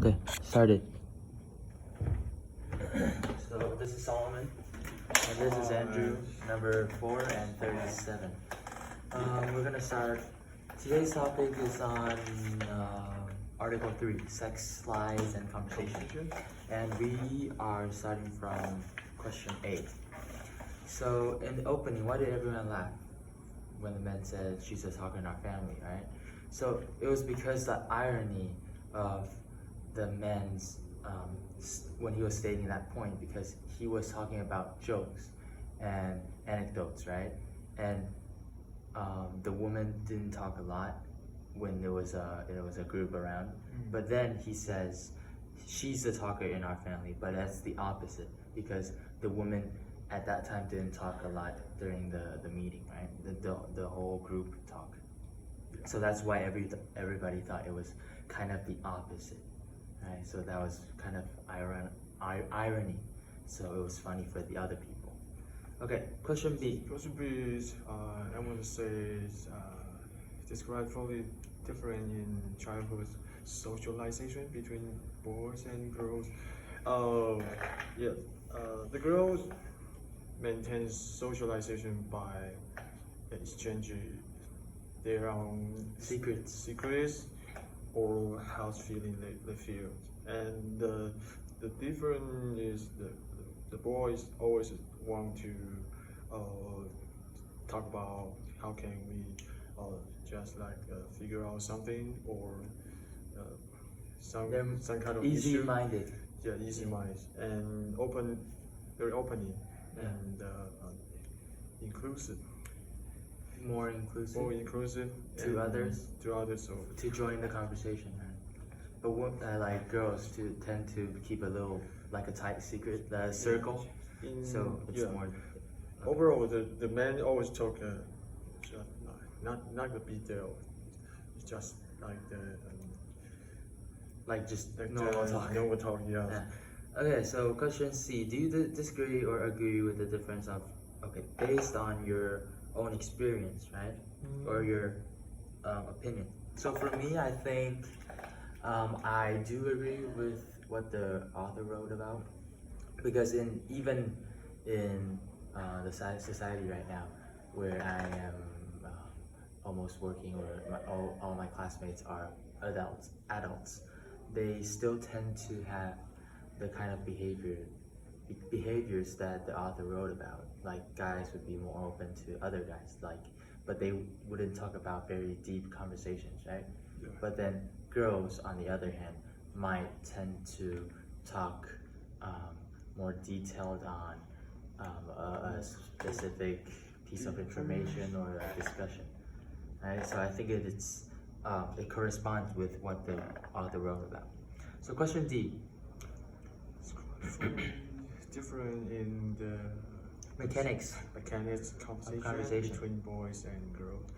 Okay, started. So this is Solomon, and this is Andrew, number 4 and 37. We're gonna start. Today's topic is on Article 3, Sex, Lies, and Conversation. And we are starting from question 8. So in the opening, why did everyone laugh when the man said she's a talker in our family, right? So it was because the irony of the man's when he was stating that point, because he was talking about jokes and anecdotes, right? And the woman didn't talk a lot when there was a group around. But then he says she's the talker in our family, but that's the opposite, because the woman at that time didn't talk a lot during the meeting, right? The whole group talked. So that's why everybody thought it was kind of the opposite, right? So that was kind of irony. So it was funny for the other people. Okay, question B. Question B is, I want to say, describe totally different in childhood socialization between boys and girls. The girls maintain socialization by exchanging their own secrets or house feeling they feel, and the difference is the boys always want to talk about how can we just like figure out something, or some kind of easy-minded. Easy-minded and very opening, and inclusive. More inclusive to others. So to join the conversation, right? But what like girls tend to keep a little, like a tight secret circle, so it's more. Overall, the men always talk, just not the detail. It's just like normal talk. Yeah. Okay, so question C. Do you disagree or agree with the difference of, based on your own experience, right? Or your opinion? So for me, I think I do agree with what the author wrote about, because even in the society right now, where I am almost working, or all my classmates are adults, they still tend to have the kind of behaviors that the author wrote about. Like guys would be more open to other guys, but they wouldn't talk about very deep conversations, right? Yeah. But then girls, on the other hand, might tend to talk more detailed on a specific piece of information or a discussion, right? So I think it corresponds with what the author wrote about. So question D. Different in the Mechanics conversation between boys and girls.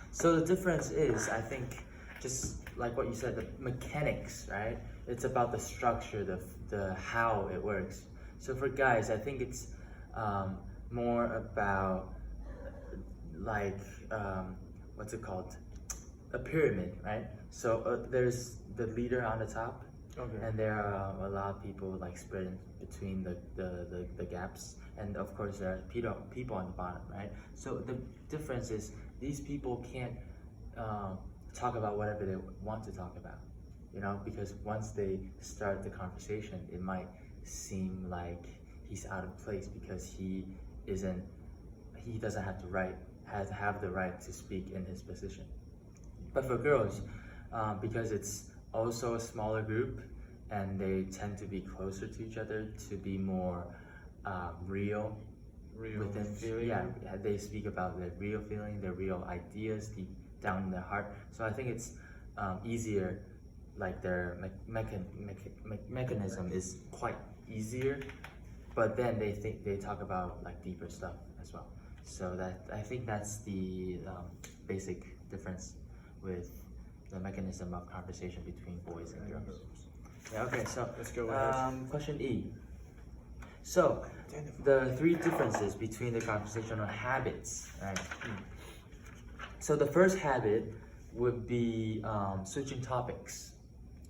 So the difference is, I think, just like what you said, the mechanics, right? It's about the structure, the how it works. So for guys, I think it's more about what's it called? A pyramid, right? So there's the leader on the top. Okay. And there are a lot of people spread in between the gaps, and of course there are people on the bottom, right? So the difference is these people can't talk about whatever they want to talk about, because once they start the conversation, it might seem like he's out of place, because he doesn't have the right to speak in his position. But for girls, because it's also a smaller group, and they tend to be closer to each other, to be more real within feeling. Yeah, they speak about their real feeling, their real ideas deep down in their heart. So I think it's easier, like their mechanism is quite easier, but then they talk about deeper stuff as well. So I think that's the basic difference with the mechanism of conversation between boys and girls. Yeah, okay, so let's go ahead. Question E. So the 3 differences between the conversational habits, right? So the first habit would be switching topics.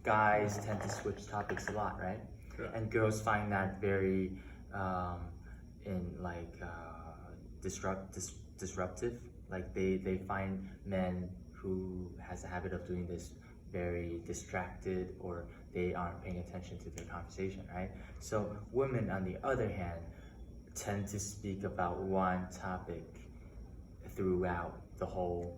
guys tend to switch topics a lot, right? Correct. And girls find that very disruptive. Like they find men who has a habit of doing this very distracted, or they aren't paying attention to their conversation, right? So women, on the other hand, tend to speak about one topic throughout the whole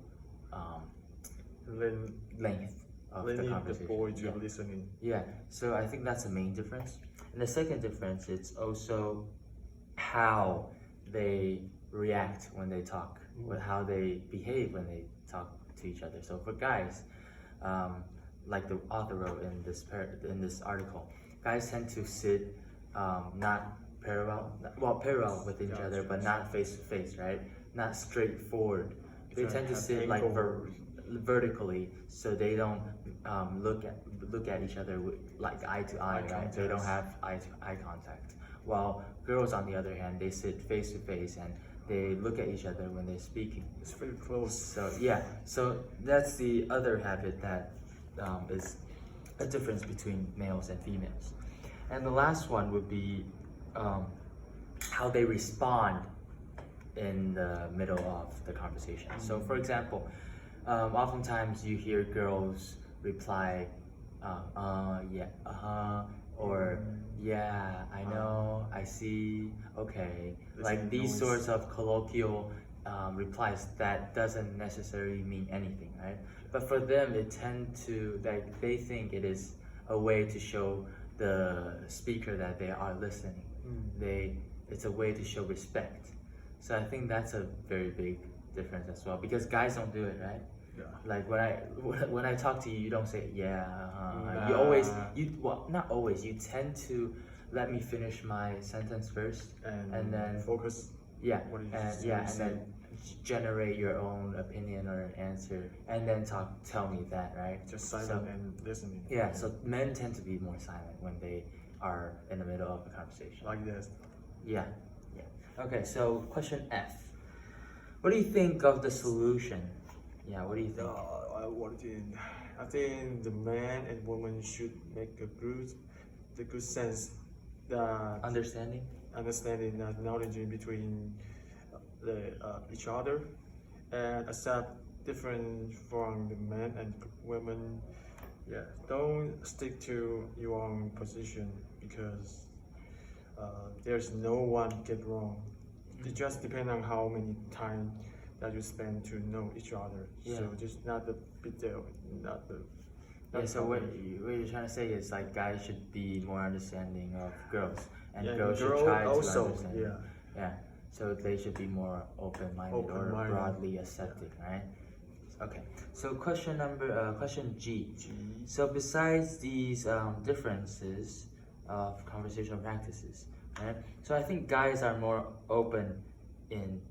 Then length of the leading the conversation. boy to Yeah. listening. Yeah, so I think that's the main difference. And the second difference, it's also how they react when they talk, with how they behave when they talk to each other. So for guys, like the author wrote in this article, guys tend to sit not parallel with each other, but not face to face, right? Not straightforward. They tend to sit like vertically, so they don't look at each other like eye to eye, right? They don't have eye to eye contact. While girls, on the other hand, they sit face to face and they look at each other when they're speaking. It's very close. So yeah, so that's the other habit that is a difference between males and females. And the last one would be how they respond in the middle of the conversation. So for example, oftentimes you hear girls reply, yeah, or yeah, I know, I see, okay. Like these sorts of colloquial replies that doesn't necessarily mean anything, right? But for them, it tend to, like, they think it is a way to show the speaker that they are listening. It's a way to show respect. So I think that's a very big difference as well, because guys don't do it, right? Yeah. Like when I talk to you, you don't say yeah. Nah. You not always. You tend to let me finish my sentence first, and then focus. yeah, What you and then generate your own opinion or answer, and then tell me that, right? Just silent So, and listening. yeah. So men tend to be more silent when they are in the middle of a conversation. Like this. Yeah, yeah. Okay, so question F. What do you think of the solution? Yeah, what do you think? I think the man and woman should make the good sense that Understanding? understanding and knowledge between each other, and accept different from the men and women. Yeah, don't stick to your own position, because there's no one get wrong. It just depends on how many time that you spend to know each other. Yeah. So just not the big deal, not the. Yeah, so what you're trying to say is like guys should be more understanding of girls, and girls should try to understand. Yeah. Yeah, so they should be more open-minded or broadly accepting, right? Okay, so question G. So besides these differences of conversational practices, right? So I think guys are more open in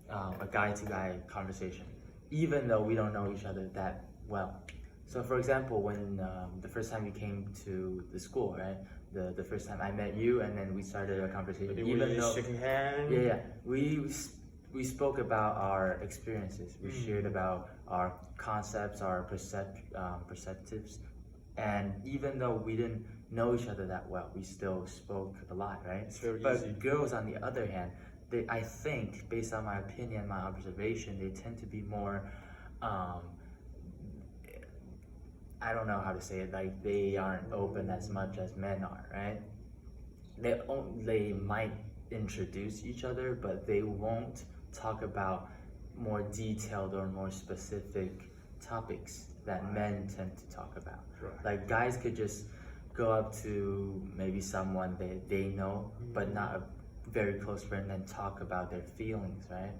a guy-to-guy conversation, even though we don't know each other that well. So for example, when the first time you came to the school, right? The first time I met you, and then we started a conversation. Even though shaking hands. Yeah, we spoke about our experiences. We shared about our concepts, our perceptives, and even though we didn't know each other that well, we still spoke a lot, right? It's very but easy. Girls, on the other hand, I think, based on my opinion, my observation, they tend to be more. I don't know how to say it. Like they aren't open as much as men are, right? They might introduce each other, but they won't talk about more detailed or more specific topics that men tend to talk about. Right. Like guys could just go up to maybe someone they know, but not a very close friend, and talk about their feelings, right?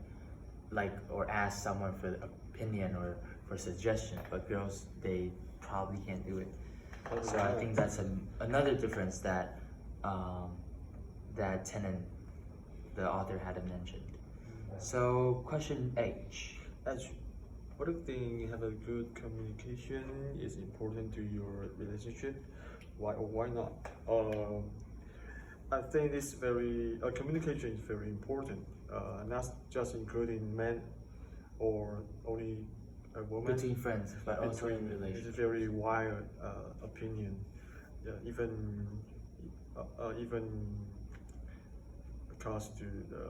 Like, or ask someone for opinion or for suggestion. But girls, they probably can't do it. So I think that's another difference that that Tenen, the author, hadn't mentioned. So question H. What do you think have a good communication is important to your relationship? Why or why not? I think this communication is very important. Not just including men or only a woman. Between friends, but also in It's a relationships. very wild opinion. Yeah, even because to the.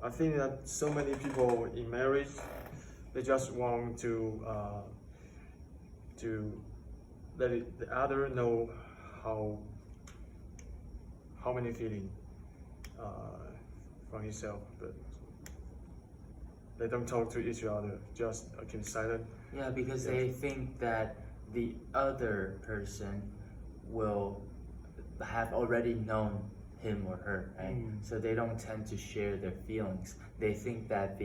I think that so many people in marriage, they just want to let the other know how many feeling from himself, but they don't talk to each other. Just keep silent. Yeah, because Yeah. they think that the other person will have already known him or her, right? So they don't tend to share their feelings. They think that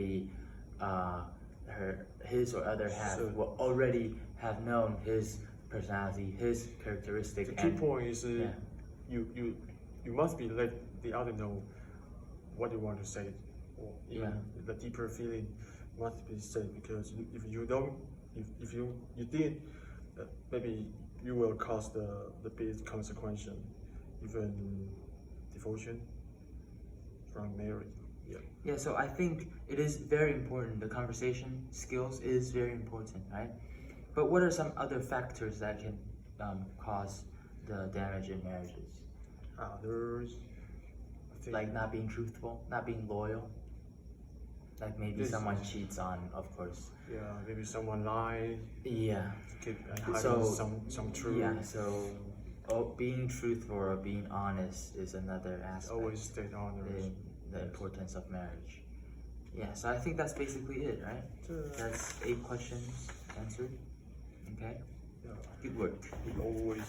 his or other half So- will already have known his personality, his characteristic. The key point is yeah. you must be let the other know what you want to say, or even Yeah. the deeper feeling must be said, because if you don't, if you did, maybe you will cause the big consequence, even devotion from marriage. Yeah. Yeah, so I think it is very important. The conversation skills is very important, right? But what are some other factors that can cause the damage in marriages? Others, I think, Like not being truthful, not being loyal. Like maybe This- someone cheats on, of course. yeah, maybe someone lie, Yeah. keep hiding So some truth. yeah, so being truthful or being honest is another aspect. Always stay honest. The importance of marriage. Yeah, so I think that's basically it, right? That's 8 questions answered. Okay, Yeah, good work. we always.